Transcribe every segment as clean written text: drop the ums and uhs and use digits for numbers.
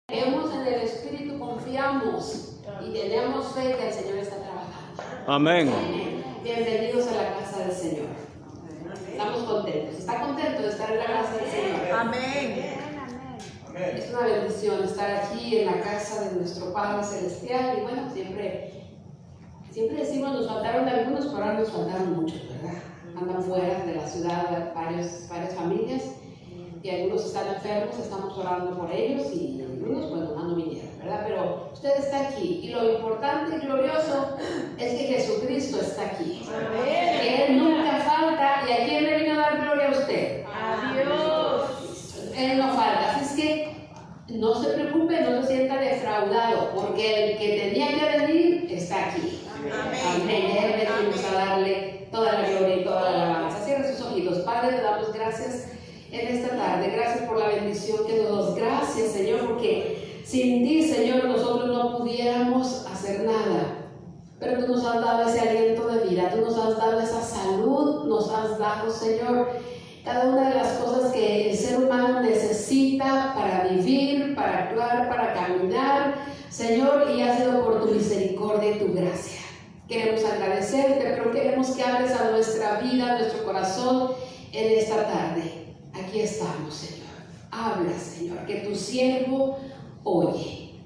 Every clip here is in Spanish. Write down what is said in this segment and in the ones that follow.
Creemos en el Espíritu, confiamos y tenemos fe que el Señor está trabajando. Amén. Bienvenidos a la casa del Señor. Estamos contentos. ¿Está contento de estar en la casa del Señor? Amén. Es una bendición estar aquí en la casa de nuestro Padre Celestial. Y bueno, siempre decimos, nos faltaron algunos, pero ahora nos faltaron muchos, ¿verdad? Andan fuera de la ciudad varias familias y algunos están enfermos, estamos orando por ellos y algunos, bueno, no vinieron, ¿verdad? Pero usted está aquí y lo importante y glorioso es que Jesucristo está aquí. Amén. Que Él nunca falta. ¿Y a quién le vino a dar gloria a usted? A Dios. Él no falta. Así es que no se preocupe, no se sienta defraudado, porque el que tenía que venir está aquí. Amén. Él venimos a darle toda la gloria y toda la alabanza. Cierre sus ojitos. Padre, le damos gracias en esta tarde. Gracias por la bendición que nos das. Gracias, Señor, porque sin ti, Señor, nosotros no pudiéramos hacer nada. Pero tú nos has dado ese aliento de vida, tú nos has dado esa salud, nos has dado, Señor, cada una de las cosas que el ser humano necesita para vivir, para actuar, para caminar, Señor, y ha sido por tu misericordia y tu gracia. Queremos agradecerte, pero queremos que hables a nuestra vida, a nuestro corazón en esta tarde. Aquí estamos, Señor. Habla, Señor, que tu siervo oye.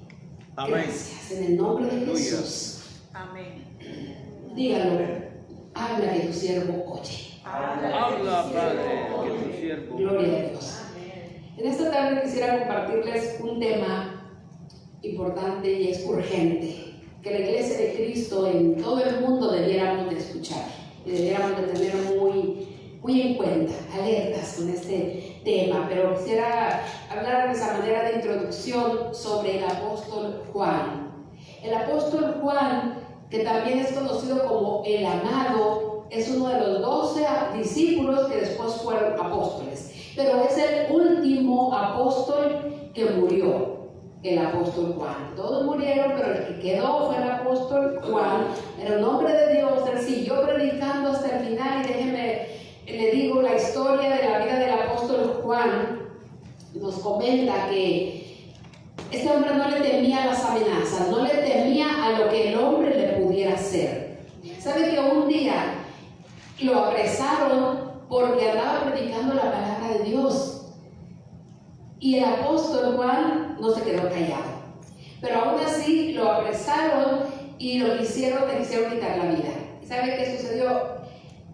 Amén. Gracias, en el nombre de Jesús. Amén. Dígalo, habla que tu siervo oye. Habla, Padre, que tu siervo. Gloria a Dios. En esta tarde quisiera compartirles un tema importante y es urgente, que la Iglesia de Cristo en todo el mundo debiéramos de escuchar y debiéramos de tener muy en cuenta, alertas con este tema. Pero quisiera hablar de esa manera de introducción sobre el apóstol Juan. El apóstol Juan, que también es conocido como el amado, es uno de los 12 discípulos que después fueron apóstoles, pero es el último apóstol que murió, el apóstol Juan. Todos murieron, pero el que quedó fue el apóstol Juan. Era un hombre de Dios, él siguió predicando hasta el final. Y le digo la historia de la vida del apóstol Juan. Nos comenta que este hombre no le temía a las amenazas, no le temía a lo que el hombre le pudiera hacer. ¿Sabe que un día lo apresaron porque andaba predicando la palabra de Dios? Y el apóstol Juan no se quedó callado, pero aún así lo apresaron y le quisieron quitar la vida. ¿Y sabe qué sucedió?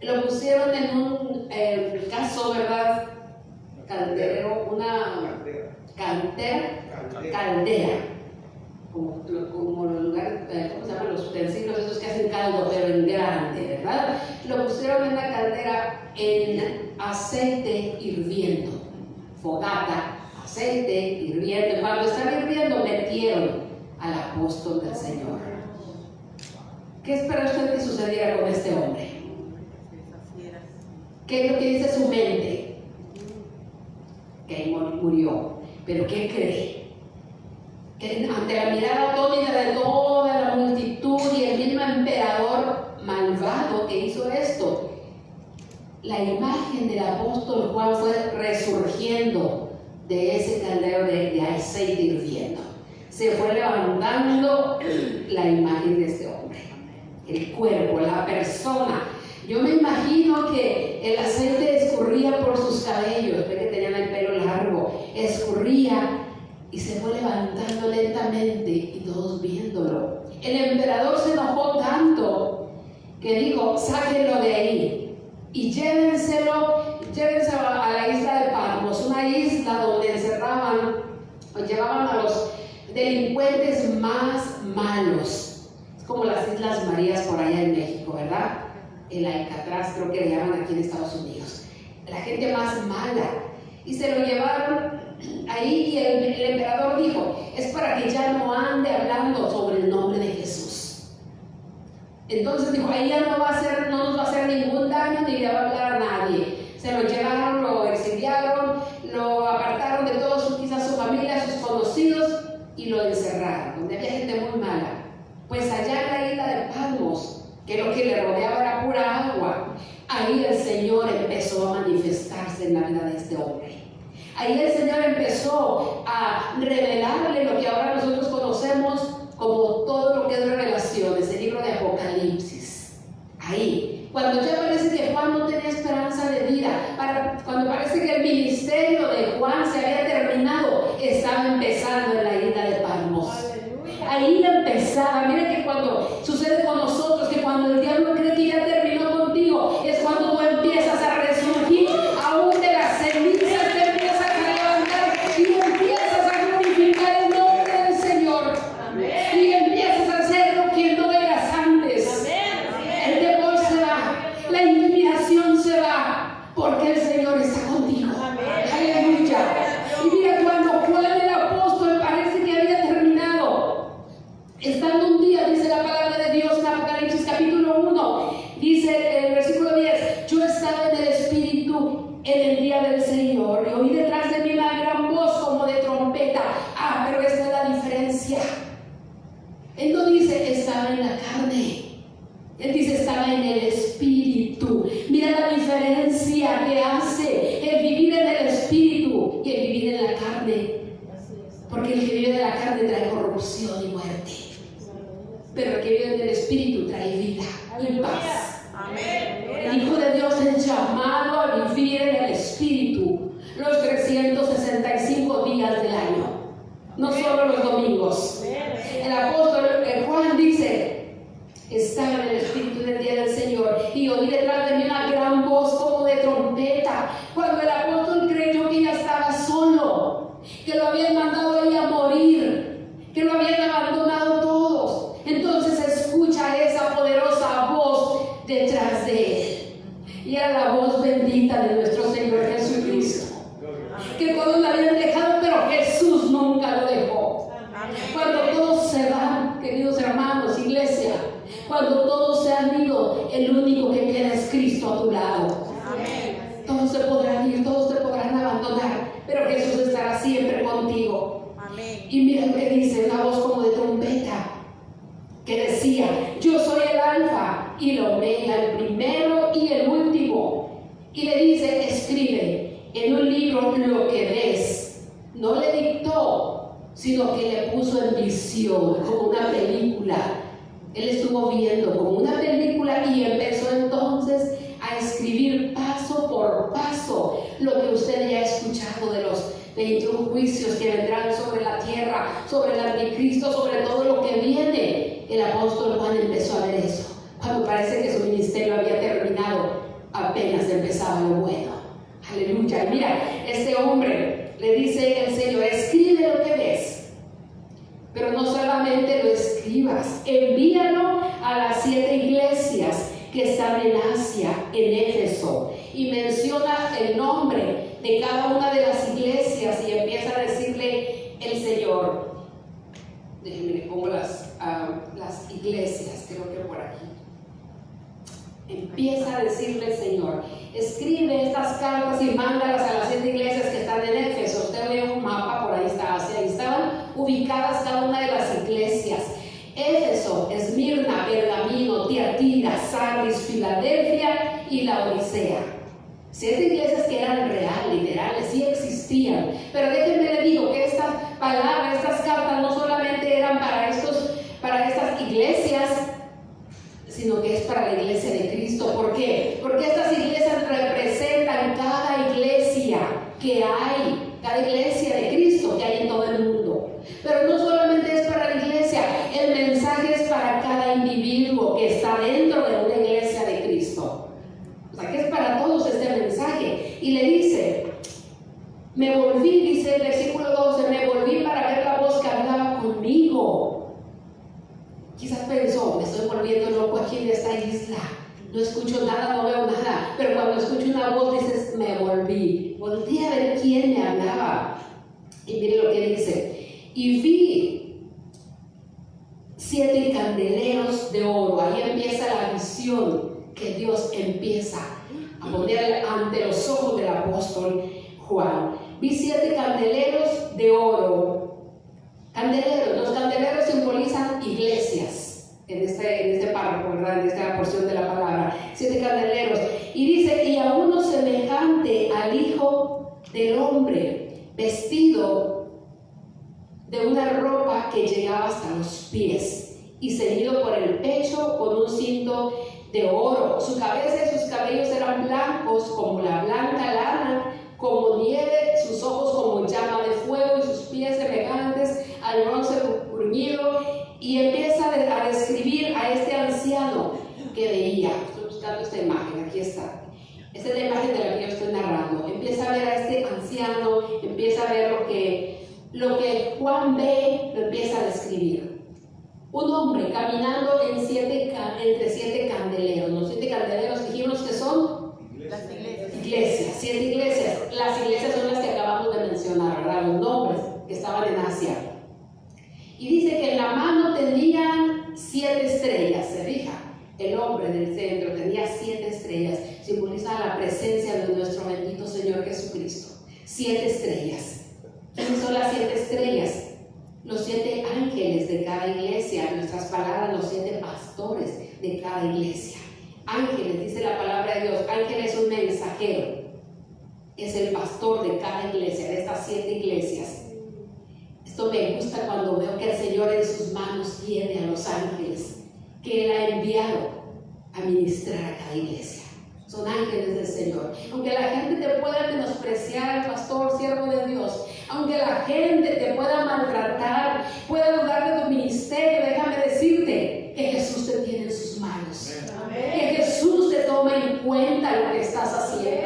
Lo pusieron en un caso, ¿verdad? Caldera, como los lugares, ¿cómo se llaman? Los utensilios esos que hacen caldo, pero en grande, ¿verdad? Lo pusieron en la caldera en aceite hirviendo, fogata, aceite hirviendo. Cuando estaba hirviendo, metieron al apóstol del Señor. ¿Qué espera usted que sucediera con este hombre? ¿Qué es lo que dice su mente? Que murió. ¿Pero qué cree? Que ante la mirada atónita de toda la multitud y el mismo emperador malvado que hizo esto, la imagen del apóstol Juan fue resurgiendo de ese caldero de aceite hirviendo. Se fue levantando la imagen de este hombre, el cuerpo, la persona. Yo me imagino que el aceite escurría por sus cabellos, ve que tenían el pelo largo, escurría y se fue levantando lentamente y todos viéndolo. El emperador se enojó tanto que dijo: sáquenlo de ahí y llévenselo a la isla de Patmos, una isla donde encerraban o llevaban a los delincuentes más malos. Es como las Islas Marías por allá en México, ¿verdad? El Alcatraz, creo que le llaman aquí en Estados Unidos. La gente más mala. Y se lo llevaron ahí y el emperador dijo: es para que ya no ande hablando sobre el nombre de Jesús. Entonces dijo: ahí ya no nos va a hacer ningún daño ni le va a hablar a nadie. Se lo llevaron, lo exiliaron, lo apartaron de todos, quizás su familia, sus conocidos, y lo encerraron, donde había gente muy mala. Pues allá en la isla de Patmos, que lo que le rodeaba era pura agua, ahí el Señor empezó a manifestarse en la vida de este hombre. Ahí el Señor empezó a revelarle lo que ahora nosotros conocemos como todo lo que es revelaciones, el libro de Apocalipsis. Ahí, cuando ya parece que Juan no tenía esperanza de vida, cuando parece que el ministerio de Juan se había terminado, estaba empezando en la isla de Patmos. Ahí empezaba. Mira que cuando sucede con nosotros, que cuando el diablo cree que ya terminó contigo, es cuando tú empiezas a resurgir aún de las cenizas, te empiezas a levantar y empiezas a glorificar el nombre del Señor. Amén. Y empiezas a hacer lo que no eras antes. El temor se va, la intimidación se va, porque el Señor está contigo. Aleluya. Y mira, cuando Juan el apóstol parece que había terminado, estando un día, dice la palabra de Dios en Apocalipsis capítulo 1, dice el versículo 10, yo estaba en el Espíritu en el día del Señor y oí detrás de mí una gran voz como de trompeta. Pero esta es la diferencia. Él no dice estaba en la carne, él dice estaba en el Espíritu. Mira la diferencia que hace el vivir en el Espíritu y el vivir en la carne. Porque el que vive de la carne trae corrupción y muerte, pero el que vive en el Espíritu trae vida y paz. El Hijo de Dios es llamado a vivir en el Espíritu los 365 días del año, no solo los domingos. El apóstol Juan dice, estaba en el Espíritu del día del Señor y oí detrás de mí una gran voz como de trompeta. Cuando el apóstol creyó que ya estaba solo, que lo habían mandado ahí a morir, que lo habían abandonado todos, entonces escucha esa poderosa voz detrás de él. Y era la voz bendita de nuestro Señor Jesucristo, que todos la habían dejado, pero Jesús nunca lo dejó. Cuando todos se van, queridos hermanos, iglesia, cuando todos se han ido, el único que queda es Cristo a tu lado. Todos se podrán ir, todos te podrán abandonar, pero Jesús estará siempre contigo. Y mira lo que dice, una voz como de trompeta, que decía, yo soy el alfa y el omega, el primero y el último. Y le dice, escribe en un libro lo que ves. No le dictó, sino que le puso en visión, como una película. Él estuvo viendo como una película y empezó entonces a escribir paso por paso lo que usted ya ha escuchado de los 21 juicios que vendrán sobre la tierra, sobre el anticristo, sobre todo lo que viene. El apóstol Juan empezó a ver eso. Cuando parece que su ministerio había terminado, apenas empezaba lo bueno. Aleluya. Y mira, este hombre le dice el Señor, escribe lo que ves, pero no solamente lo escribas, envíalo a las 7 iglesias que están en Asia, en Éfeso, y menciona el nombre de cada una de las iglesias y empieza a decirle el Señor. Déjenme le pongo las iglesias, creo que por aquí. Empieza a decirle el Señor, escribe estas cartas y mándalas a las 7 iglesias que están en Éfeso. Usted ve un mapa, por ahí está Asia, y estaban ubicadas cada una de las iglesias. Éfeso, Esmirna, Pergamino, Tiatira, Sardis, Filadelfia y la Odisea. 7 iglesias que eran reales, literales, sí existían. Pero déjenme le digo que estas palabras, estas cartas no solamente eran para estas iglesias, sino que es para la iglesia de Cristo. ¿Por qué? Porque estas iglesias representan cada iglesia que hay, cada iglesia de Cristo que hay en todo el mundo. Pero no solamente es para la iglesia, el mensaje es para cada individuo que está dentro de una iglesia de Cristo. O sea que es para todos este mensaje. Y le dice, me volví, dice el versículo 12, me volví para ver la voz que hablaba conmigo. Quizás pensó, me estoy volviendo loco aquí en esta isla, no escucho nada, no veo nada, pero cuando escucho una voz dices, me volví, volví a ver quién me hablaba. Y mire lo que dice, y vi 7 candeleros de oro. Ahí empieza la visión que Dios empieza a poner ante los ojos del apóstol Juan. Vi 7 candeleros de oro. Candeleros, los candeleros simbolizan iglesias en este párrafo, ¿verdad? En esta porción de la palabra. 7 candeleros. Y dice, y a uno semejante al Hijo del Hombre, vestido de una ropa que llegaba hasta los pies y ceñido por el pecho con un cinto de oro. Su cabeza y sus cabellos eran blancos como la blanca lana, como nieve, sus ojos como llama de fuego y sus pies semejantes al bronce bruñido. Y empieza a describir a este anciano que veía. Estoy buscando esta imagen, aquí está. Esta es la imagen de la que yo estoy narrando. Empieza a ver a este anciano, empieza a ver lo que Juan ve, lo empieza a describir. Un hombre caminando entre 7 candeleros. Los 7 candeleros dijimos que son Las iglesias. iglesias, 7 iglesias. Las iglesias son las que acabamos de mencionar, ¿verdad? Los nombres que estaban en Asia. Y dice que en la mano tenían 7 estrellas, se fija. El hombre del centro tenía 7 estrellas, simboliza la presencia de nuestro bendito Señor Jesucristo. 7 estrellas. ¿Quiénes son las 7 estrellas? Los 7 ángeles de cada iglesia, en nuestras palabras, los 7 pastores de cada iglesia. Ángeles, dice la palabra de Dios. Ángel es un mensajero, es el pastor de cada iglesia, de estas 7 iglesias. Esto me gusta cuando veo que el Señor en sus manos tiene a los ángeles que Él ha enviado a ministrar a cada iglesia. Son ángeles del Señor. Aunque la gente te pueda menospreciar al pastor, siervo de Dios, aunque la gente te pueda maltratar, pueda dudar de tu ministerio, déjame decirte que Jesús te tiene en sus manos. Que Jesús te toma en cuenta lo que estás haciendo.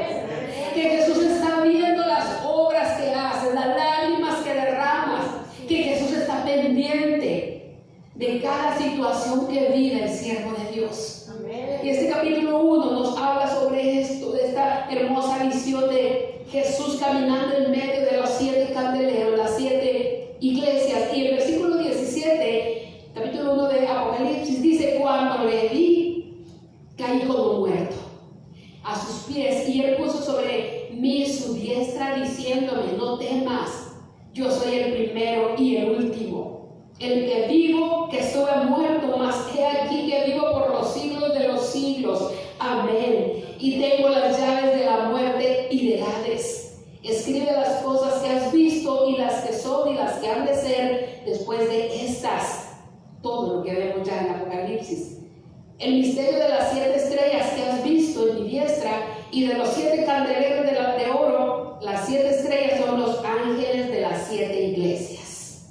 Que Jesús está viendo las obras que haces, las lágrimas que derramas. Que Jesús está pendiente de cada situación que vive el siervo de Dios. Y este capítulo 1 nos habla sobre esto, de esta hermosa visión de Jesús caminando en medio de los 7 candeleros, las 7 iglesias. Y el versículo 17, capítulo 1 de Apocalipsis, dice: cuando le vi, caí como muerto a sus pies, y Él puso sobre mí su diestra, diciéndome: no temas, yo soy el primero y el último, el que vivo, que estuve muerto, mas he aquí que vivo por los siglos de los siglos. Amén. Y tengo las llaves de la muerte y del Hades. Escribe las cosas que has visto, y las que son y las que han de ser después de estas. Todo lo que vemos ya en Apocalipsis. El misterio de las 7 estrellas que has visto en mi diestra, y de los 7 candeleros de oro. Las 7 estrellas son los ángeles de las 7 iglesias.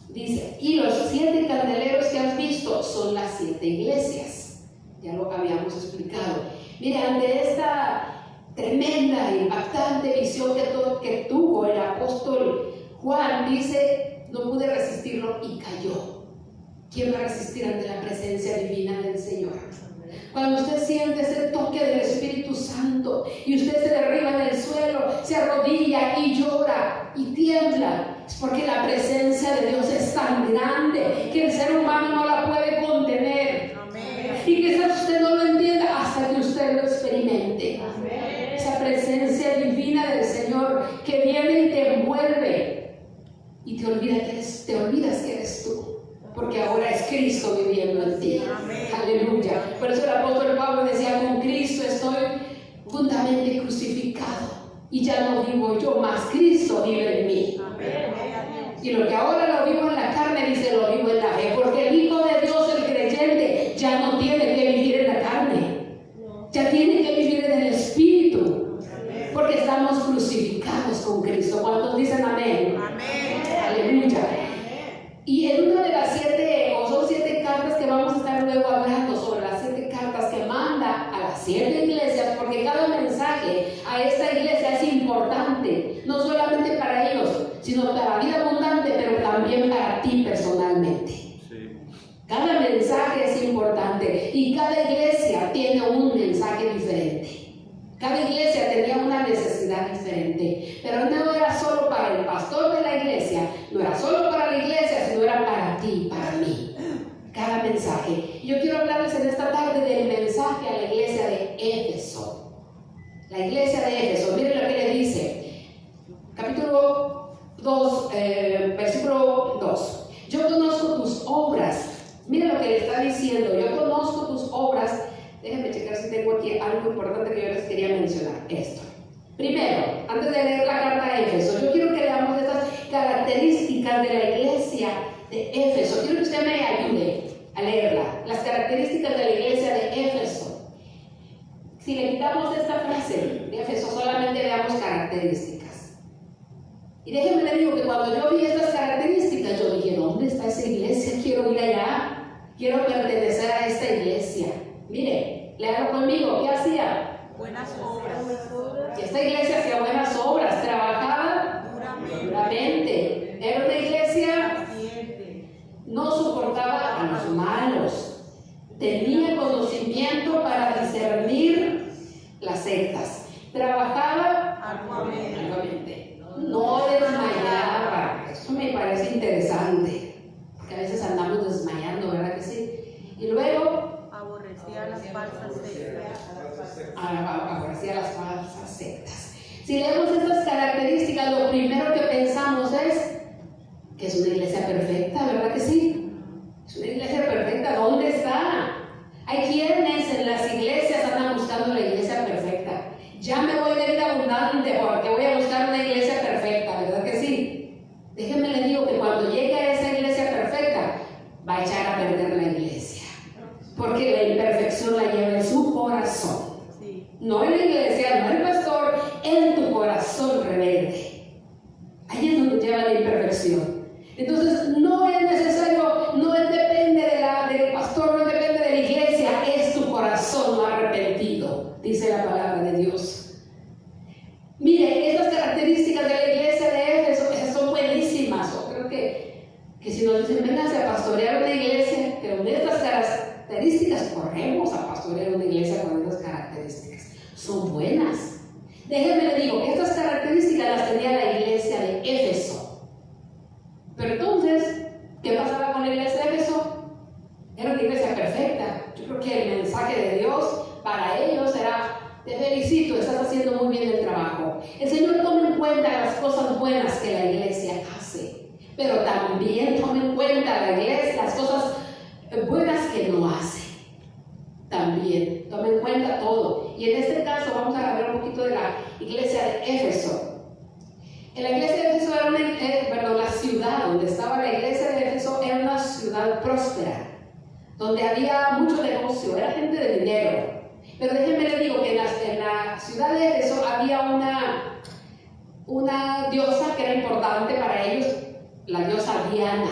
Dice: y los 7 candeleros que has visto son las 7 iglesias. Ya lo habíamos explicado. Mira, ante esta tremenda e impactante visión que tuvo el apóstol Juan, dice: no pude resistirlo y cayó. ¿Quién va a resistir ante la presencia divina del Señor? Cuando usted siente ese toque del Espíritu Santo y usted se derriba en el suelo, se arrodilla y llora y tiembla, es porque la presencia de Dios es tan grande que el ser humano no la puede contener. Amén. Y quizás usted no lo entienda hasta que usted lo experimente. Amén. Esa presencia divina del Señor que viene y te envuelve y te olvidas que eres tú. Porque ahora es Cristo viviendo en ti. Amén. Aleluya. Por eso el apóstol Pablo decía: con Cristo estoy juntamente crucificado, y ya no vivo yo, mas Cristo vive en mí. Amén. Y lo que ahora lo vivo en la carne, dice, lo vivo en la fe. Porque el Hijo de Dios, el creyente, ya no tiene que vivir en la carne, ya tiene que vivir en el Espíritu. Porque estamos crucificados con Cristo. ¿Cuántos dicen amén? Amén. Aleluya. Y en una de las 7, o son 7 cartas que vamos a estar luego hablando sobre las 7 cartas que manda a las 7 iglesias, porque cada mensaje a esta iglesia es importante, no solamente para ellos, sino para la vida abundante, pero también para ti personalmente. Sí. Cada mensaje es importante y cada iglesia tiene un mensaje diferente. Cada iglesia tenía una necesidad diferente, pero no era solo para el pastor de la iglesia, no era solo para la iglesia, sino era para ti, para mí. Cada mensaje. Y yo quiero hablarles en esta tarde del mensaje a la iglesia de Éfeso. La iglesia de Éfeso, miren lo que le dice. Capítulo 2, versículo 2. Yo conozco tus obras. Miren lo que le está diciendo. Yo conozco tus obras. Déjenme checar si tengo aquí algo importante que yo les quería mencionar. Esto. Primero, antes de leer la carta a Éfeso, yo quiero que veamos estas características de la iglesia de Éfeso. Quiero que usted me ayude a leerla. Las características de la iglesia de Éfeso. Si le quitamos esta frase de Éfeso, solamente veamos características. Y déjenme le digo que cuando yo vi estas características, yo dije, ¿dónde está esa iglesia? Quiero ir allá. Quiero pertenecer a esta iglesia. Mire, léalo conmigo. ¿Qué hacía? Buenas obras. Y esta iglesia hacía buenas obras, trabajaba duramente. Era una iglesia, no soportaba a los malos, tenía conocimiento para discernir las sectas, trabajaba arduamente, no desmayaba. Eso me parece interesante, porque a veces andamos desmayando, ¿verdad que sí? Y luego aborrecía las falsas sectas. Aborrecía las falsas sectas. Si leemos estas características, lo primero que pensamos es que es una iglesia perfecta, ¿verdad que sí? Es una iglesia perfecta. ¿Dónde está? Hay quienes en las iglesias andan buscando la iglesia perfecta. Ya me voy de vida abundante porque voy a buscar una iglesia perfecta, ¿verdad que sí? Déjenme le digo que cuando llegue a esa iglesia perfecta, va a echar a perder la iglesia. Porque la imperfección la lleva en su corazón. No en la iglesia, no en el pastor, en tu corazón rebelde. Ahí es donde lleva la imperfección. Entonces no es necesario, no depende del pastor, no depende de la iglesia, es tu corazón no arrepentido, dice la palabra de Dios. Mire, estas características de la iglesia de Éfeso son buenísimas. Yo creo que si nos dicen, vénganse a pastorear una iglesia, que con estas características corremos a pastorear una iglesia con estas características. Son buenas. Déjenme le digo que estas características las tenía la iglesia de Éfeso. Pero entonces, ¿qué pasaba con la iglesia de Éfeso? Era una iglesia perfecta. Yo creo que el mensaje de Dios para ellos era: te felicito, estás haciendo muy bien el trabajo. El Señor toma en cuenta las cosas buenas que la iglesia hace, pero también toma en cuenta la iglesia las cosas buenas que no hace. También toma en cuenta todo. Y en este caso vamos a hablar un poquito de la iglesia de Éfeso. En la iglesia de Éfeso era la ciudad donde estaba la iglesia de Éfeso era una ciudad próspera, donde había mucho negocio, era gente de dinero. Pero déjenme les digo que en la ciudad de Éfeso había una diosa que era importante para ellos, la diosa Diana.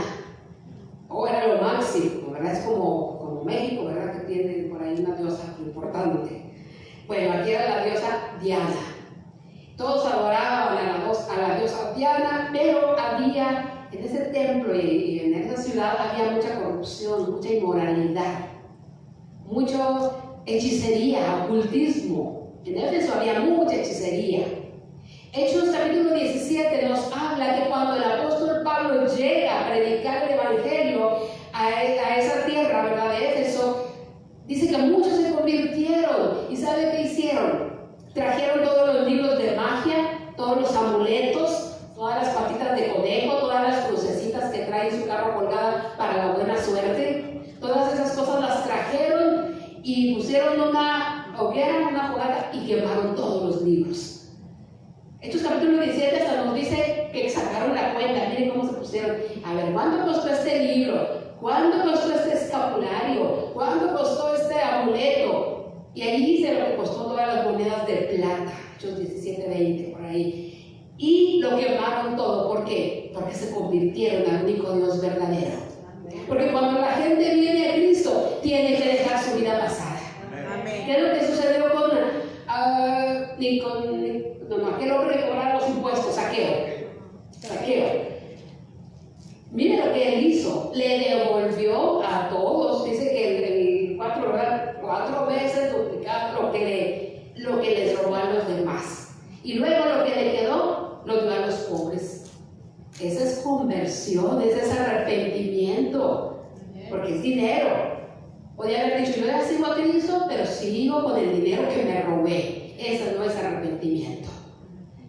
Era lo máximo, ¿verdad? Es como México, ¿verdad? Que tiene por ahí una diosa importante. Bueno, aquí era la diosa Diana. Todos adoraban a la diosa Diana, pero había en ese templo y en esa ciudad había mucha corrupción, mucha inmoralidad, mucha hechicería, ocultismo. En Éfeso había mucha hechicería. Hechos capítulo 17 nos habla que cuando el apóstol Pablo llega a predicar el evangelio a esa tierra, ¿verdad?, de Éfeso, dice que muchos se convirtieron. ¿Y sabe qué hicieron? Trajeron todos los libros de magia, todos los amuletos, todas las patitas de conejo, todas las crucecitas que trae en su carro colgada para la buena suerte. Todas esas cosas las trajeron y pusieron una fogata y quemaron todos los libros. Hechos capítulo 17 hasta nos dice que sacaron la cuenta. Miren cómo se pusieron. A ver, ¿cuánto costó este libro? ¿Cuánto costó este escapulario? ¿Cuánto costó este amuleto? Y ahí dice lo que costó todas las monedas de plata. Hechos 17:20, por ahí. Y lo quemaron todo. ¿Por qué? Porque se convirtieron al único Dios verdadero. Porque cuando la gente viene a Cristo, tiene que dejar su vida pasada. ¿Qué es lo que sucedió con aquel hombre que cobraba los impuestos? Saqueo. Mire lo que él hizo, le devolvió a todos, dice que cuatro veces duplicado lo que les robó a los demás. Y luego lo que le quedó, lo dio a los pobres. Esa es conversión, ese es arrepentimiento, porque es dinero. Podría haber dicho, yo ya sigo a Cristo, pero sigo con el dinero que me robé. Eso no es arrepentimiento.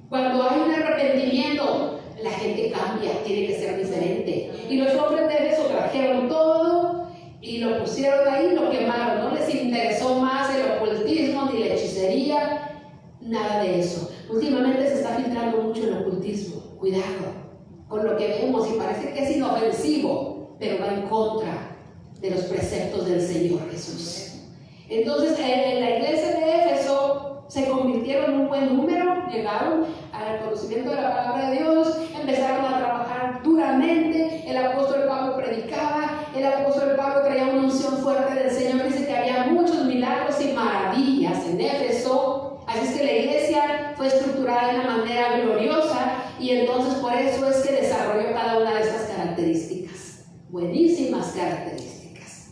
Cuando hay un arrepentimiento, la gente cambia, tiene que ser diferente. Y los hombres de Éfeso trajeron todo y lo pusieron ahí, lo quemaron. No les interesó más el ocultismo ni la hechicería, nada de eso. Últimamente se está filtrando mucho el ocultismo. Cuidado con lo que vemos y parece que es inofensivo, pero va en contra de los preceptos del Señor Jesús. Entonces, en la iglesia de Éfeso se convirtieron en un buen número, llegaron al conocimiento de la palabra de Dios, empezaron a trabajar duramente. El apóstol Pablo predicaba, el apóstol Pablo traía una unción fuerte del Señor. Dice que había muchos milagros y maravillas en Éfeso. Así es que la iglesia fue estructurada de una manera gloriosa, y entonces por eso es que desarrolló cada una de estas características, buenísimas características.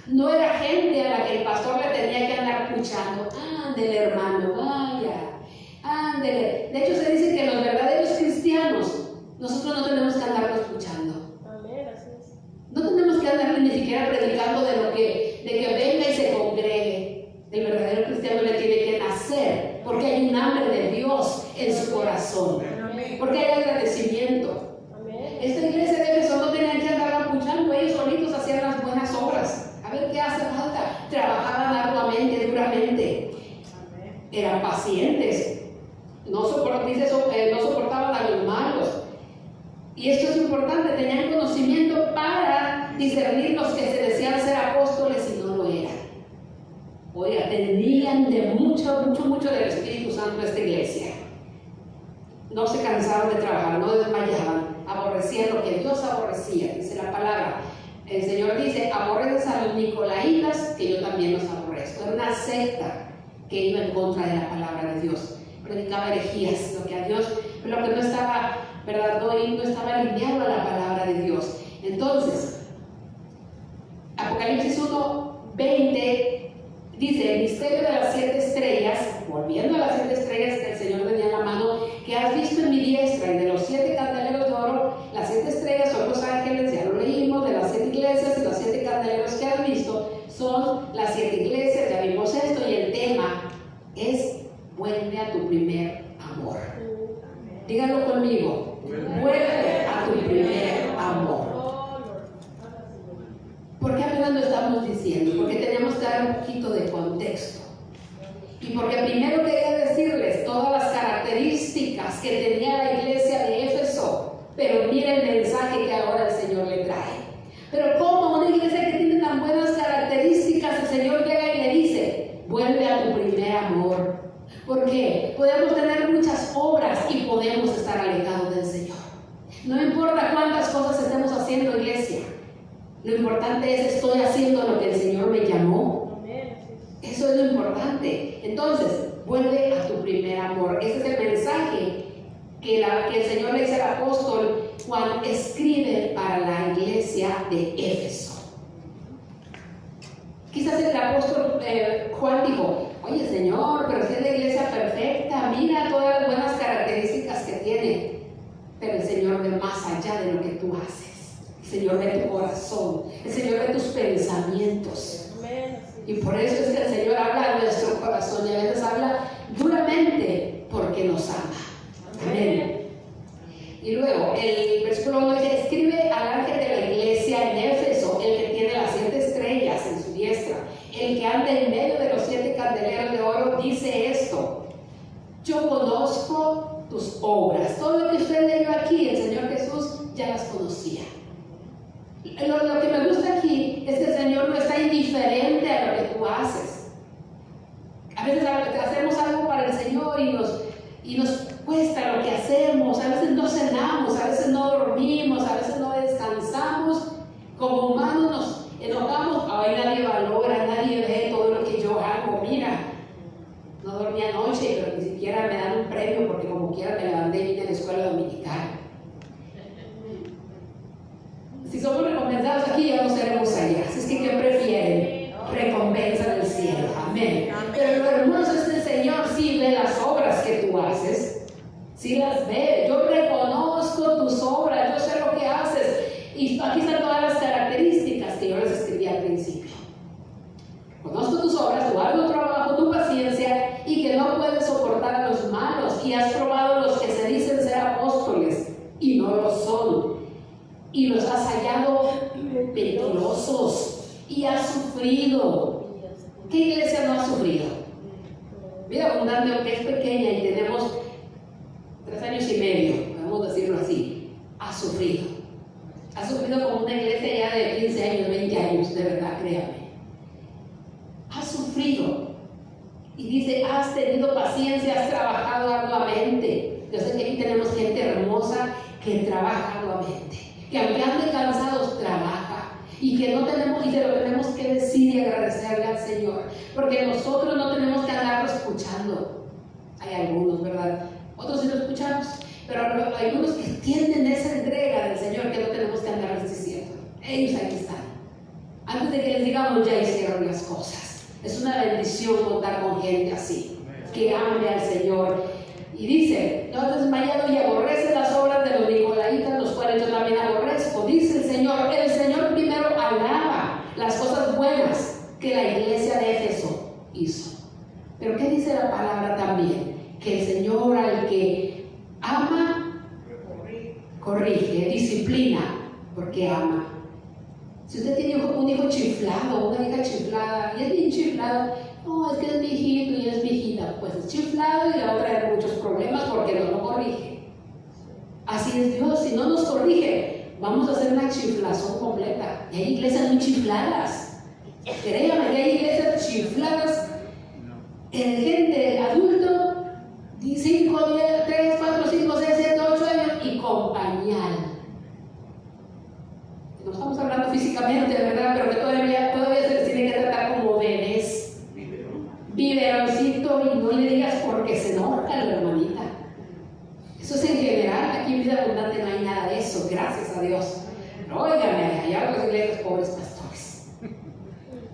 No era gente a la que el pastor le tenía que andar puchando. Ándele, hermano, vaya, ándele. De hecho, se dice que los verdaderos cristianos, nosotros no tenemos que andarlos puchando. Amén, así es. No tenemos que andar ni siquiera predicando de que venga y se congregue. El verdadero cristiano le tiene que nacer, porque hay un hambre de Dios en su corazón, porque hay agradecimiento. Amén. Esta iglesia de Éfeso no tenían que andar puchando, ellos solitos hacían las buenas obras. A ver qué hace falta. Trabajaban arduamente, duramente. Eran pacientes. No soportaban a los malos. Y esto es importante, tenían conocimiento para discernir los que se decían ser apóstoles y no lo eran. Oiga, tenían de mucho del Espíritu Santo esta iglesia. No se cansaban de trabajar, no desmayaban, aborrecían lo que Dios aborrecía, dice la palabra. El Señor dice: aborreces a los nicolaitas, que yo también los aborrezco. Era una secta que iba en contra de la palabra de Dios, predicaba herejías, lo que no estaba, ¿verdad? No estaba alineado a la palabra de Dios. Entonces, Apocalipsis 1:20 dice: el misterio de las 7 estrellas, volviendo a las 7 estrellas que el Señor tenía en la mano, que has visto en mi diestra, y de los 7 candeleros de oro. Las 7 estrellas son los ángeles, ya lo leímos, de las 7 iglesias, y los 7 candeleros que has visto son las 7 iglesias, ya vimos esto, y el tema es: vuelve a tu primer amor. Díganlo conmigo: vuelve a tu primer amor. ¿Por qué apenas lo estamos diciendo? Porque tenemos que dar un poquito de contexto. Y porque primero quería decirles todas las características que tenía la iglesia de Éfeso. Pero miren el mensaje que ahora el Señor le trae. Pero ¿cómo una iglesia que tiene tan buenas características, el Señor llega y le dice: vuelve a tu primer amor? ¿Por qué? Podemos tener muchas obras y podemos estar alejados del Señor. No importa cuántas cosas estemos haciendo, iglesia. Lo importante es: estoy haciendo lo que el Señor me llamó. Eso es lo importante. Entonces, vuelve a tu primer amor. Ese es el mensaje que el Señor le dice al apóstol Juan, escribe para la iglesia de Éfeso. Quizás el apóstol Juan dijo: oye, Señor, pero si es la iglesia perfecta, mira todas las buenas características que tiene. Pero el Señor ve más allá de lo que tú haces. El Señor ve tu corazón, el Señor ve tus pensamientos. Y por eso es que el Señor habla de nuestro corazón, y a veces habla duramente porque nos ama. Amén. Y luego el versículo 1 dice: escribe al ángel de la iglesia en Éfeso, el que tiene las 7 estrellas en su diestra, el que anda en medio de los 7 candeleros de oro, dice esto: yo conozco tus obras. Todo lo que usted leyó aquí, el Señor Jesús ya las conocía. Lo que me gusta aquí es que el Señor no está indiferente a lo que tú haces. A veces hacemos algo para el Señor y nos cuesta lo que hacemos. A veces no cenamos, a veces no dormimos, a veces no descansamos. Como humanos nos enojamos: ay, nadie valora, nadie ve todo lo que yo hago. Mira, no dormí anoche, pero ni siquiera me dan un premio porque como quiera me levanté y vine a la escuela dominical. Si somos recompensados aquí, ya no seremos allá. Así es que, ¿qué prefieren? Recompensa del cielo. Amén. Pero lo hermoso es que el Señor sí ve las obras que tú haces. Sí las ve. Yo reconozco tus obras, yo sé lo que haces. Y aquí están todas las características que yo les escribí al principio. Conozco tus obras, tu arduo trabajo, tu paciencia, y que no puedes soportar a los malos. Y has probado los que se dicen ser apóstoles y no lo son. Y los has hallado mentirosos, y has sufrido. ¿Qué iglesia no ha sufrido? Vida Abundante, aunque es pequeña y tenemos 3 años y medio, vamos a decirlo así, ha sufrido. Ha sufrido como una iglesia ya de 15 años, 20 años, de verdad, créame. Ha sufrido. Y dice, has tenido paciencia, has trabajado arduamente. Yo sé que aquí tenemos gente hermosa que trabaja arduamente, que aunque ande cansados, trabaja. Y que no tenemos, y se lo tenemos que decir y agradecerle al Señor. Porque nosotros no tenemos que andarlo escuchando. Hay algunos, ¿verdad? Otros sí lo escuchamos. Pero hay algunos que tienen esa entrega del Señor que no tenemos que andarles diciendo. Ellos ahí están. Antes de que les digamos, ya hicieron las cosas. Es una bendición contar con gente así, que ame al Señor. Y dice, no has desmayado y aborreces las obras de los nicolaitas, los cuales yo también aborrezco. Dice el Señor primero alaba las cosas buenas que la iglesia de Éfeso hizo. Pero ¿qué dice la palabra también? Que el Señor al que ama, corrige, disciplina, porque ama. Si usted tiene un hijo chiflado, una hija chiflada, y es bien chiflado, no, es que es viejito y es viejita, pues es chiflado y le va a traer muchos problemas porque no lo corrige. Así es Dios, si no nos corrige, vamos a hacer una chiflazón completa. Y hay iglesias muy chifladas. Créanme que hay iglesias chifladas en gente adulto, 5, 3, 4, 5, 6, 7, 8 años y con pañal. No estamos hablando físicamente, de verdad, pero que todavía se les tiene que tratar como bebés. Biberoncito, y no le digas porque se enoja la hermanita. Eso es en general, aquí en Vida Abundante no hay nada de eso, gracias a Dios. Pero óigame, allá los iglesias, pobres pastores.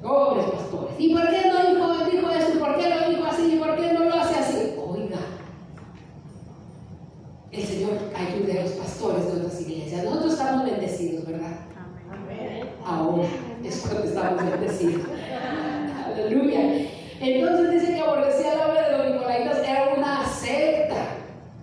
Pobres pastores. ¿Y por qué no dijo eso? ¿Por qué lo dijo así? ¿Por qué no lo hace así? Oiga, el Señor ayude a los pastores de otras iglesias. Nosotros estamos bendecidos, ¿verdad? Ahora es cuando estamos bendecidos. Aleluya. Entonces dice que aborrecía la obra de los nicolaitas, era una secta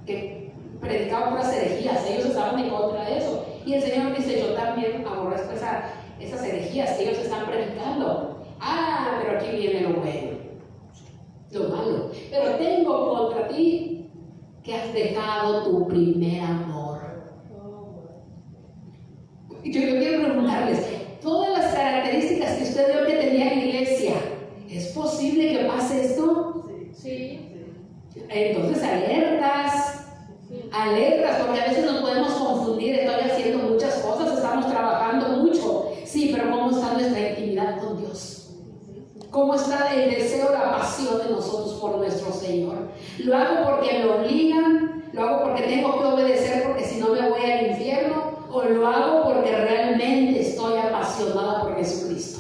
que predicaba puras herejías. Ellos estaban en contra de eso. Y el Señor dice, yo también aborrezco esas herejías que ellos están predicando. Ah, pero aquí viene lo bueno, lo malo. Pero tengo contra ti que has dejado tu primer amor. Yo quiero preguntarles, todas las características que usted vio que tenía la iglesia, ¿es posible que pase esto? Sí. Entonces, alertas, porque a veces nos podemos confundir. Estoy haciendo muchas cosas, estamos trabajando mucho. Sí, pero ¿cómo está nuestra intimidad con Dios? ¿Cómo está el deseo, la pasión de nosotros por nuestro Señor? ¿Lo hago porque me obligan? ¿Lo hago porque tengo que obedecer porque si no me voy al infierno? ¿O lo hago porque realmente estoy apasionada por Jesucristo?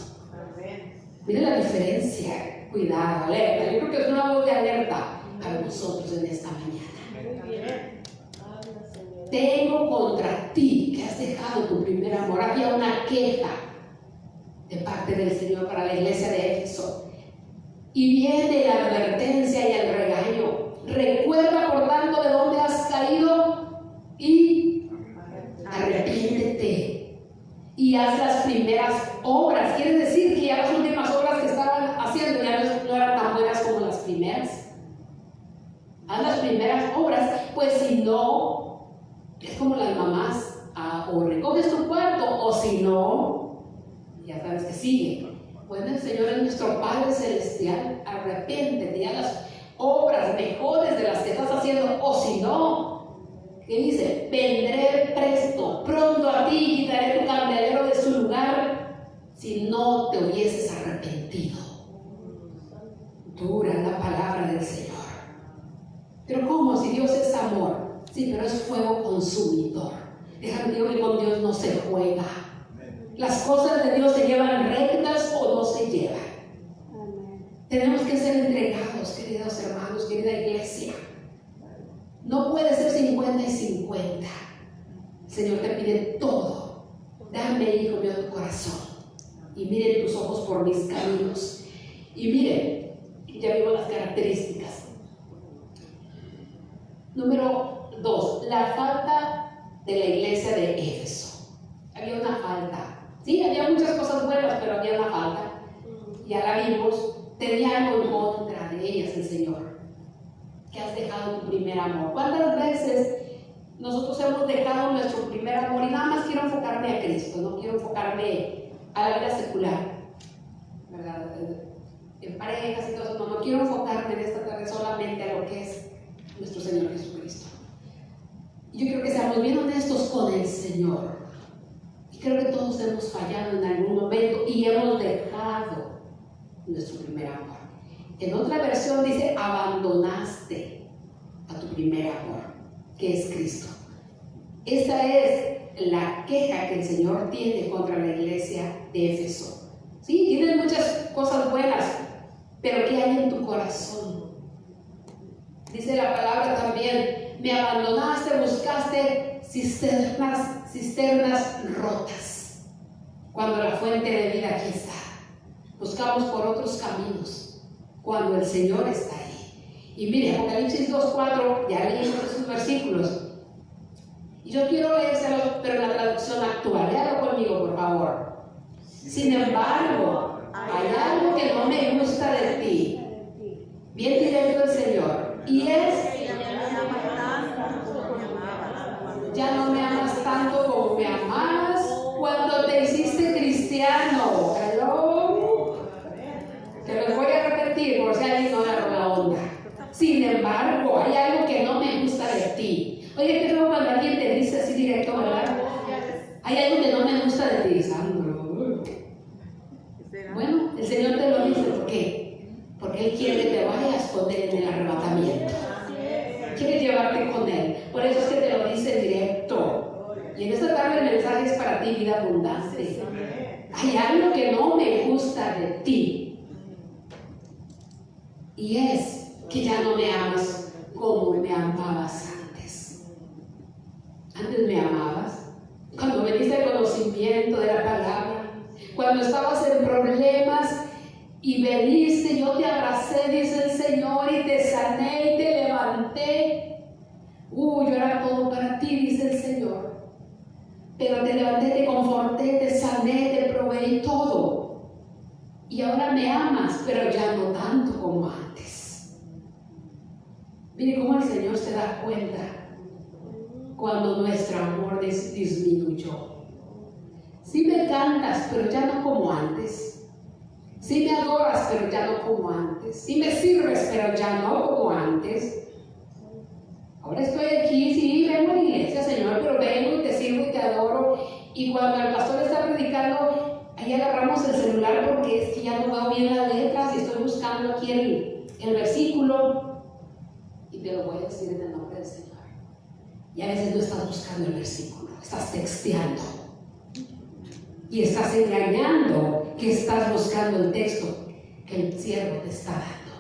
Mire la diferencia. Cuidado, alerta. Yo creo que es una voz de alerta para nosotros en esta mañana. Tengo contra ti que has dejado tu primer amor. Había una queja de parte del Señor para la iglesia de Éfeso. Y viene la advertencia y el regaño. Recuerda, por tanto, de dónde has caído y arrepiéntete y haz las primeras obras. Quiere decir que ya las últimas obras que estaban haciendo ya no eran tan buenas como las primeras. Haz las primeras obras, pues si no, es como las mamás, o recoges tu cuarto, o si no, ya sabes que sigue. Bueno, el Señor es nuestro Padre Celestial. Arrepiéntete y haz las obras mejores de las que estás haciendo, o si no, ¿qué dice? Vendré pronto a ti y quitaré tu candelero de su lugar si no te hubieses arrepentido. Dura la palabra del Señor. Pero ¿cómo? Si Dios es amor. Sí, pero es fuego consumidor. Déjame decir que con Dios no se juega. Las cosas de Dios se llevan rectas o no se llevan. Tenemos que ser entregados, queridos hermanos, querida iglesia. No puede ser 50 y 50. El Señor te pide todo. Dame, hijo mío, tu corazón. Y miren tus ojos por mis caminos. Y miren, ya vimos las características. Número 2, la falta de la iglesia de Éfeso. Había una falta. Sí, había muchas cosas buenas, pero había una falta. Ya la vimos. Tenía algo en contra de ellas el Señor. que has dejado tu primer amor. ¿Cuántas veces nosotros hemos dejado nuestro primer amor? Y nada más quiero enfocarme a Cristo, no quiero enfocarme a la vida secular, ¿verdad? En parejas y todo eso, no quiero enfocarme en esta tarde solamente a lo que es nuestro Señor Jesucristo. Yo quiero que seamos bien honestos con el Señor. Y creo que todos hemos fallado en algún momento y hemos dejado nuestro primer amor. En otra versión dice, abandonaste a tu primer amor, que es Cristo. Esa es la queja que el Señor tiene contra la iglesia de Éfeso. Sí, tienes muchas cosas buenas, pero ¿qué hay en tu corazón? Dice la palabra también, me abandonaste, buscaste cisternas rotas, cuando la fuente de vida aquí está. Buscamos por otros caminos, cuando el Señor está ahí. Y mire, Apocalipsis 2:4, ya leímos esos versículos. Y yo quiero leérselos, pero en la traducción actual. Léalo conmigo, por favor. Sin embargo, hay algo que no me gusta de ti. Bien directo el Señor. Y es, ya no me amas tanto como me amabas cuando te hiciste cristiano. Hello. Te lo voy a repetir por si alguien no agarró la onda. Sin embargo, hay algo que no me gusta de ti. Oye, qué feo cuando alguien te dice así directo, ¿verdad? Hay algo que no me gusta de ti, Sandro. Bueno, el Señor te lo dice, ¿por qué? Porque Él quiere que te vayas con Él en el arrebatamiento. Quiere llevarte con Él. Por eso es que te lo dice directo. Y en esta tarde el mensaje es para ti, vida abundante. Hay algo que no me gusta de ti. Y es que ya no me amas como me amabas antes. Antes me amabas. Cuando veniste al conocimiento de la palabra. Cuando estabas en problemas y veniste, yo te abracé, dice el Señor, y te sané y te levanté. Yo era todo para ti, dice el Señor. Pero te levanté, te conforté, te sané, te proveí todo. Y ahora me amas, pero ya no tanto como antes. Mire cómo el Señor se da cuenta cuando nuestro amor disminuyó. Sí me cantas, pero ya no como antes. Sí me adoras, pero ya no como antes. Sí me sirves, pero ya no como antes. Ahora estoy aquí, sí, vengo a la iglesia, Señor, pero vengo y te sirvo y te adoro. Y cuando el pastor está predicando, ahí agarramos el celular porque es que ya no veo bien las letras y estoy buscando aquí el versículo. Y te lo voy a decir en el nombre del Señor. Y a veces no estás buscando el versículo, estás texteando. Y estás engañando que estás buscando el texto que el siervo te está dando.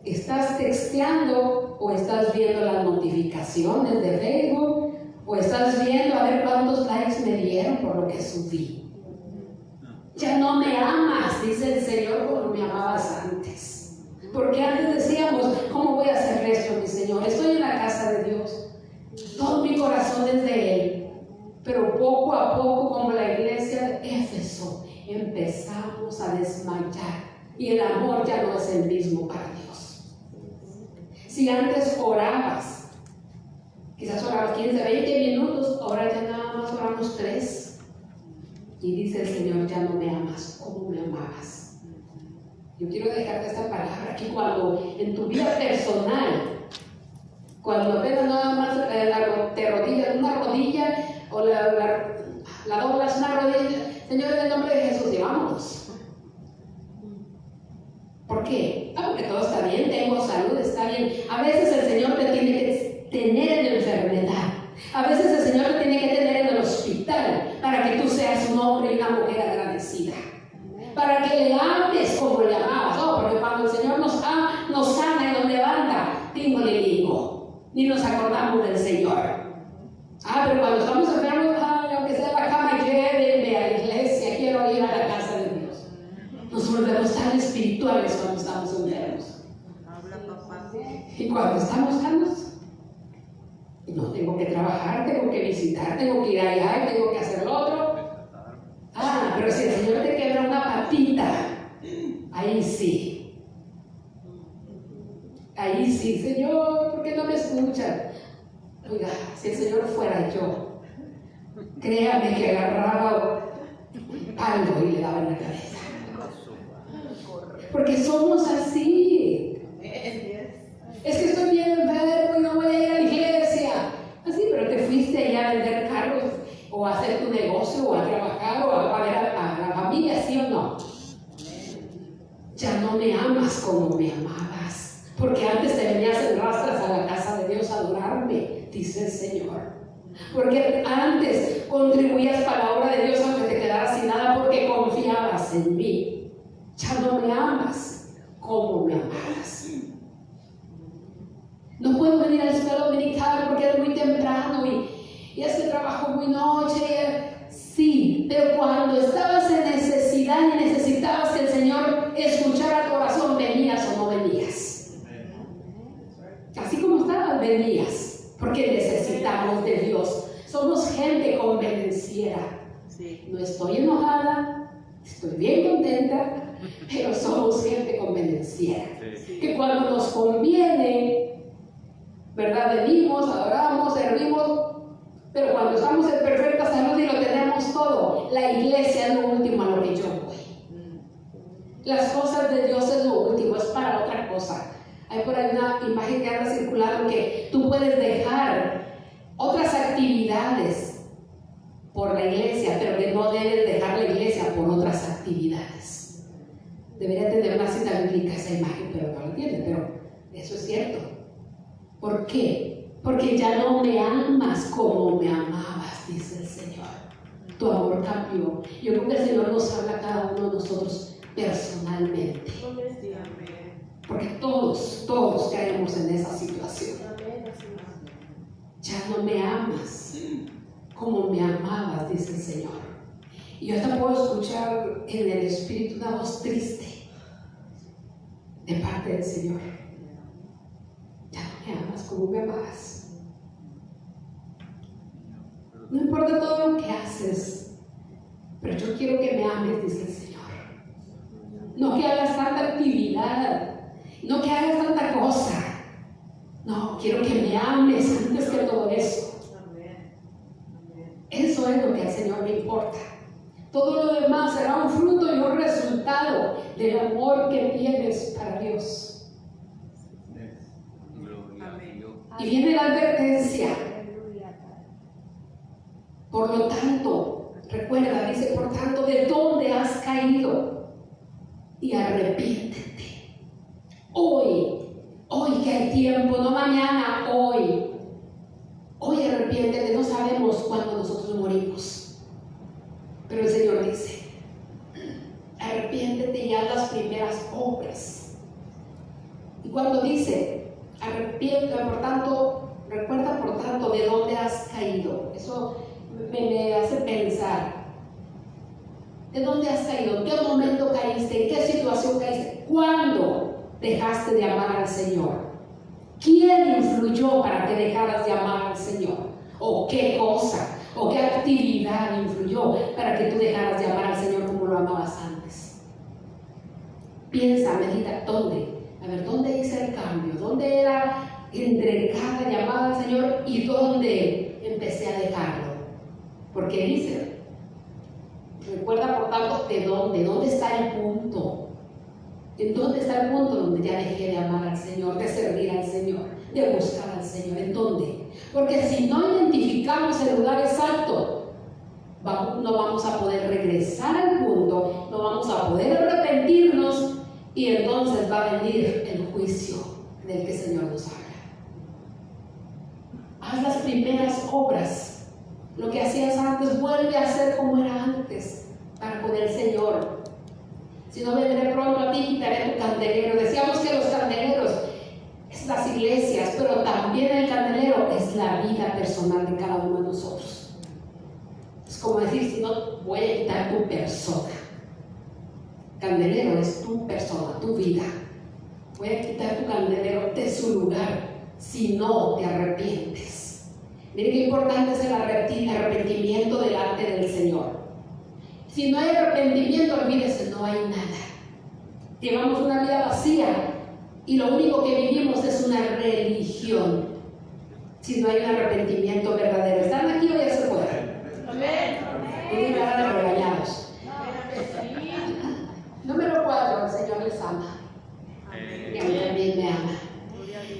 ¿Estás texteando o estás viendo las notificaciones de Facebook? ¿O estás viendo a ver cuántos likes me dieron por lo que subí? Ya no me amas, dice el Señor, como me amabas antes. Porque antes decíamos, ¿cómo voy a hacer esto, mi Señor? Estoy en la casa de Dios. Todo mi corazón es de Él. Pero poco a poco, como la iglesia de Éfeso, empezamos a desmayar y el amor ya no es el mismo para Dios. Si antes orabas, quizás orabas 15, 20 minutos, ahora ya nada más oramos 3. Y dice el Señor, ya no me amas como me amabas. Yo quiero dejarte esta palabra aquí cuando en tu vida personal, cuando apenas nada más te rodillas, una rodilla, o la doblas una rodilla, Señor, en el nombre de Jesús, y vámonos. ¿Por qué? Porque todo está bien, tengo salud, está bien. A veces el Señor te tiene que tener en enfermedad. A veces el Señor te tiene que tener en el hospital para que tú seas un hombre y una mujer agradecida. Para que le ames como le amabas. Porque cuando el Señor nos sana y nos levanta, ni nos acordamos del Señor. Pero cuando estamos enfermos, aunque sea la cama, llévenme a la iglesia, quiero ir a la casa de Dios. Nos volvemos tan espirituales cuando estamos enfermos. Y cuando estamos sanos, no tengo que trabajar, tengo que visitar, tengo que ir allá, tengo que hacer lo otro. Pero si el Señor te quebra una patita, ahí sí sí, Señor, ¿por qué no me escuchan? Oiga, si el Señor fuera yo, créame que agarraba algo y le daba en la cabeza. Porque somos así. Es que estoy bien enfermo y no voy a ir a la iglesia. Así, pero te fuiste allá a vender carros o a hacer tu negocio o a trabajar o a ver a la familia, ¿sí o no? Ya no me amas como me amabas, porque antes te venías en rastras a la casa de Dios a adorarme, dice el Señor. Porque antes contribuías para la obra de Dios aunque te quedaras sin nada porque confiabas en mí. Ya no me amas como me amabas. No puedo venir al escuela dominical porque es muy temprano y es que trabajo muy noche. Sí, pero cuando estabas en necesidad y necesitabas que el Señor escuchara tu oración, ¿venías o no venías? Así como estabas, venías, porque necesitamos de Dios. Somos gente convenenciera. No estoy enojada, estoy bien contenta, pero somos gente convenenciera. Que cuando nos conviene, ¿verdad? Venimos, adoramos, servimos, pero cuando estamos en perfecta salud y lo tenemos todo, la iglesia es lo último a lo que yo voy. Las cosas de Dios es lo último, es para otra cosa. Hay por ahí una imagen que anda circulando que tú puedes dejar otras actividades por la iglesia, pero que no debes dejar la iglesia por otras actividades. Debería tener una cita bíblica esa imagen, pero no la tiene, pero eso es cierto. ¿Por qué? Porque ya no me amas como me amabas, dice el Señor. Tu amor cambió. Yo creo que el Señor nos habla a cada uno de nosotros personalmente. Porque todos caemos en esa situación. Ya no me amas como me amabas, dice el Señor. Y yo hasta puedo escuchar en el Espíritu una voz triste de parte del Señor. Ya no me amas como me amabas. No importa todo lo que haces, pero yo quiero que me ames, dice el Señor. No que hagas tanta actividad, no que hagas tanta cosa. No, quiero que me ames antes que todo eso. Eso es lo que al Señor le importa. Todo lo demás será un fruto y un resultado del amor que tienes para Dios. Y viene la advertencia. Por lo tanto, recuerda, dice, por tanto, ¿de dónde has caído? Y arrepiéntete. Hoy que hay tiempo, no mañana, hoy. Hoy arrepiéntete, no sabemos cuándo nosotros morimos. Pero el Señor dice, arrepiéntete y haz las primeras obras. Y cuando dice, arrepiéntete, por tanto, recuerda por tanto de dónde has caído. Eso me hace pensar. ¿De dónde has caído? ¿En qué momento caíste? ¿En qué situación caíste? ¿Cuándo dejaste de amar al Señor? ¿Quién influyó para que dejaras de amar al Señor? ¿O qué cosa? ¿O qué actividad influyó para que tú dejaras de amar al Señor como lo amabas antes? Piensa, medita, ¿dónde? A ver, ¿dónde hice el cambio? ¿Dónde era entregada, llamada al Señor? ¿Y dónde empecé a dejarlo? Porque dice, recuerda por tanto de dónde está el punto. ¿En dónde está el punto donde ya dejé de amar al Señor, de servir al Señor, de buscar al Señor? ¿En dónde? Porque si no identificamos el lugar exacto, no vamos a poder regresar al punto, no vamos a poder arrepentirnos y entonces va a venir el juicio del que el Señor nos habla. Haz las primeras obras. Lo que hacías antes, vuelve a hacer como era antes, para con el Señor. Si no, vendré pronto a ti y quitaré tu candelero. Decíamos que los candeleros es las iglesias, pero también el candelero es la vida personal de cada uno de nosotros. Es como decir, si no, voy a quitar tu persona. Candelero es tu persona, tu vida. Voy a quitar tu candelero de su lugar si no te arrepientes. Miren qué importante es el arrepentimiento delante del Señor. Si no hay arrepentimiento, olvídese, no hay nada. Llevamos una vida vacía Y lo único que vivimos es una religión, si no hay un arrepentimiento verdadero. ¿Están aquí o ya se fueron? Y me van a regañados. Número 4, el Señor les ama. Y a mí también me ama.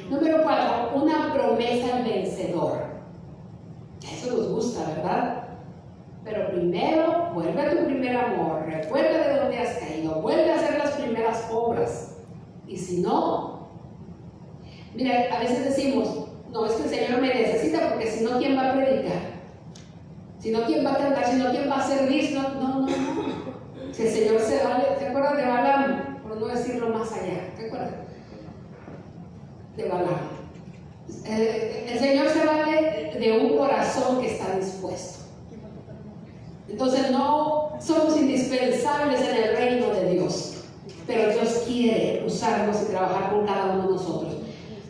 Número 4, una promesa al vencedor. Eso nos gusta, ¿verdad? Pero primero, vuelve a tu primer amor, recuerda de dónde has caído, vuelve a hacer las primeras obras. Y si no, mira, a veces decimos, no, es que el Señor me necesita porque si no, ¿quién va a predicar? Si no, ¿quién va a cantar? Si no, ¿quién va a servir? No. Si el Señor se vale, ¿te acuerdas de Balaam? Por no decirlo más allá, ¿te acuerdas? De Balaam. El Señor se vale de un corazón que está dispuesto. Entonces no somos indispensables en el reino de Dios, pero Dios quiere usarnos y trabajar con cada uno de nosotros.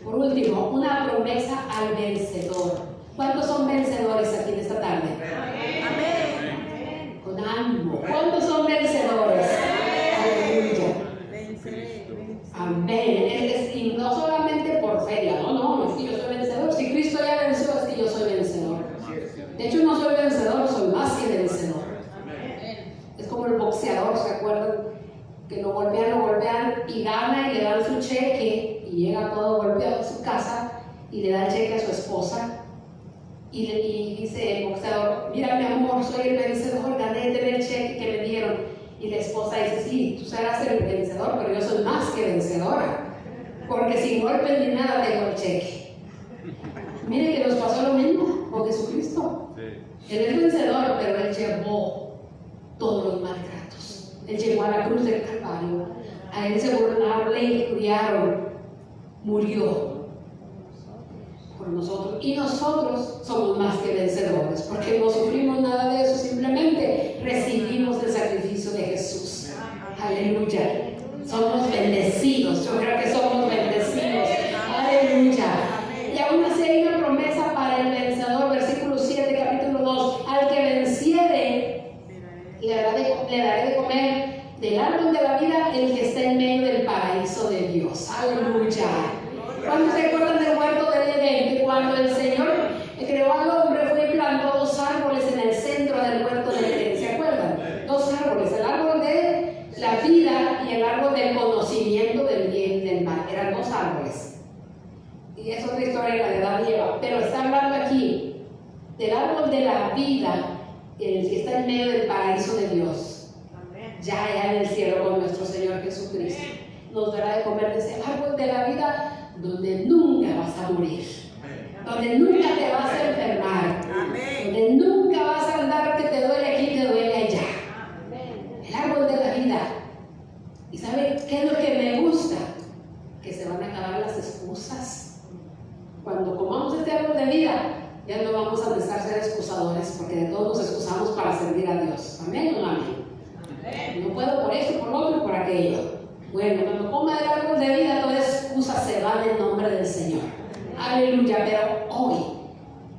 Por último, una promesa al vencedor. ¿Cuántos son vencedores aquí en esta tarde? Amén. Con ánimo. ¿Cuántos son vencedores? Aleluya. Amén. Y no solamente por feria, no, es que yo soy vencedor. Si Cristo ya venció, es que yo soy vencedor. De hecho, no soy vencedor, soy más que vencedor. Es como el boxeador, ¿se acuerdan? Que lo golpean y gana y le dan su cheque y llega todo golpeado a su casa y le da el cheque a su esposa y dice el boxeador, mira mi amor, soy el vencedor, gané el cheque que me dieron. Y la esposa dice, sí, tú serás el vencedor, pero yo soy más que vencedora, porque sin golpe ni nada tengo el cheque. Mire que nos pasó lo mismo con Jesucristo. Él es vencedor, pero Él llevó todos los maltratos. Él llegó a la cruz del Calvario. A Él se burlaron, le injuriaron, murió por nosotros. Y nosotros somos más que vencedores, porque no sufrimos nada de eso, simplemente recibimos el sacrificio de Jesús. Aleluya. Somos bendecidos. Yo creo que somos bendecidos. Aleluya. Y aún así hay una promesa para el vencedor, versículo 7, capítulo 2. Al que venciere, le daré de comer del árbol de la vida, el que está en medio del paraíso de Dios. Aleluya. ¿Cuántos se acuerdan del huerto del Edén? Que cuando el Señor creó al hombre, fue y plantó dos árboles en el centro del huerto del Edén. ¿Se acuerdan? Dos árboles, el árbol de la vida y el árbol del conocimiento del bien y del mal. Eran dos árboles. Y es otra historia de Adán y Eva. Pero está hablando aquí del árbol de la vida, el que está en medio del paraíso de Dios. Ya allá en el cielo con nuestro Señor Jesucristo. Nos dará de comer de ese árbol de la vida, donde nunca vas a morir, donde nunca te vas a enfermar, donde nunca vas a andar que te duele aquí, te duele allá. El árbol de la vida. ¿Y sabe qué es lo que me gusta? Que se van a acabar las excusas. Cuando comamos este árbol de vida, ya no vamos a necesitar ser excusadores, porque de todos nos excusamos para servir a Dios. Amén o no amén. No puedo por esto, por lo otro y por aquello. Bueno, cuando coma del árbol de vida, toda excusa se va en nombre del Señor. Aleluya. Pero hoy,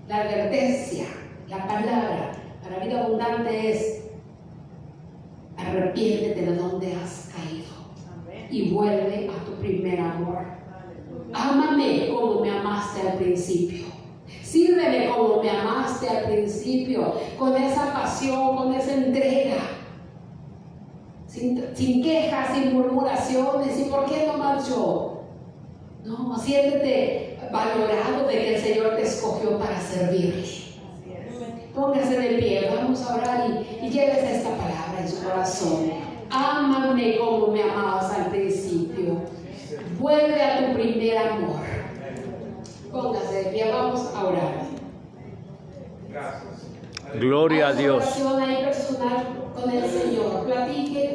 la advertencia, la palabra para vida abundante es: arrepiéntete de donde has caído y vuelve a tu primer amor. Ámame como me amaste al principio. Sírveme como me amaste al principio, con esa pasión, con esa entrega. Sin quejas, sin murmuraciones, y ¿por qué no más yo? No, siéntete valorado de que el Señor te escogió para servirle. Póngase de pie, vamos a orar y llévese esta palabra en su corazón. Ámame como me amabas al principio. Vuelve a tu primer amor. Póngase de pie, vamos a orar. Gloria a Dios. Oración ahí personal con el Señor. Platique.